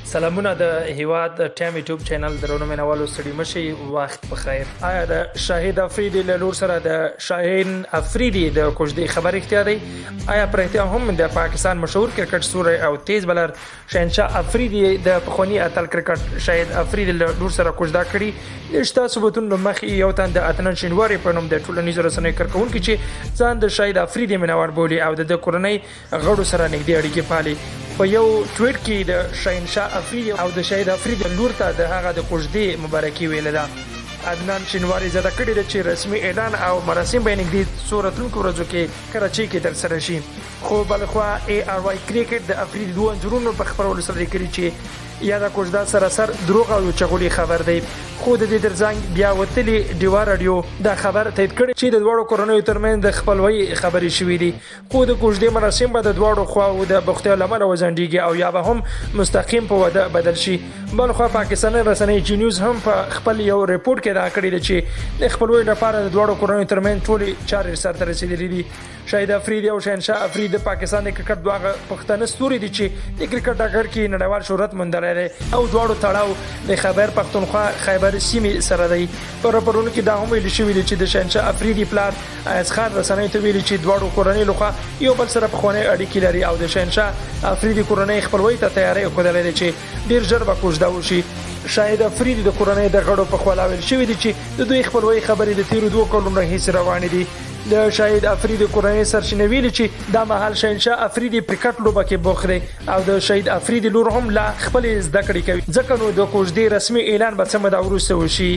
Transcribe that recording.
سلامونه د هیواد ټایم یوټیوب چینل درونو مینوالو ستړي مشي وخت په خیر. آیا د شاهد افریدي له لور سره د شاهین افریدي د کوژدې خبر اختیاري؟ آیا پر احتیام هم د پاکستان مشهور کرکټ ستوری او تیز بالر شهنشاه افریدي د پخوانی اتل کرکټ شاهد افریدي له لور سره کوژده کړي؟ نشته ثبوتونه مخې یو تن د اتنن شینواري په نوم د ټولنیزو رسنیو کارکونکي چې ځان د شاهد افریدي مینوال بولي او د کورنۍ غړو سره نږدې اړیکې پالي. په یو ټویټ کې د شهنشاه افریدي او د شاهد افریدي لور ته د هغه د کوژدې مبارکي ویل ده. عدنان شینواری زده کړی د چې رسمي اعلان او مراسم به نږدې صورتونکو ورځو کې کراچۍ کې ترسره شي. خو بلخوا ای آر واي کرکټ د افریدي دوه انځورونو په خبرولو سره لیکلي چې یا د کوژده سراسر دروغ او چغلي خبر دی. خو د دې ترڅنګ بیا وتلی ډیوا رادیو دا خبر تایید کړي چې د دوړو کورنیو ترمن د خپلوي خبري شوې دي. خو د کوژدې مراسم به د دوړو خواو د بختیو لمن وزندګي او یا به هم مستقیم په وده بدل شي. بلخوا پاکستاني رسنۍ جی نیوز هم په خپل یو ریپورت کې دا کړی دی چې د خپلوي لپاره د دوړو کورنیو ترمن ټولي چارې سره رسیدلې دي. شاهد افریدي او شهنشاه افریدي د پاکستان د کرکټ دوه پښتانه ستوري دي چې د کرکټ ډګر کې نړیوال شهرت موندلی دی او دواړو تړاو د خیبر پښتونخوا خیبر سیمې سره دی. په راپورونو کې دا هم ویل شوي دي چې د شهنشاه افریدي پلار ایاز خان رسنیو ته ویلي چې دواړو کورنۍ لخوا یو بل سره پخوانۍ اړیکې لري او د شهنشاه افریدي کورنۍ خپلوۍ ته تیاری ښودلی دی چې ډیر ژر به کوژده وشي. شاهد افریدي د کورنۍ د غړو په خوا ویل شوي دي چې د دوی خپلوۍ خبرې د تیرو 2 کلونو راهیسې روانې دي. د شاهد افریدي کورنۍ سرچینې ویلي چې دا مهال شهنشاه افریدي کرکټ لوبه کې بوخت دی او د شاهد افریدي لور هم لا خپل زده کړې کوي ځکه نو د کوژدې رسمي اعلان به څه موده وروسته وشي.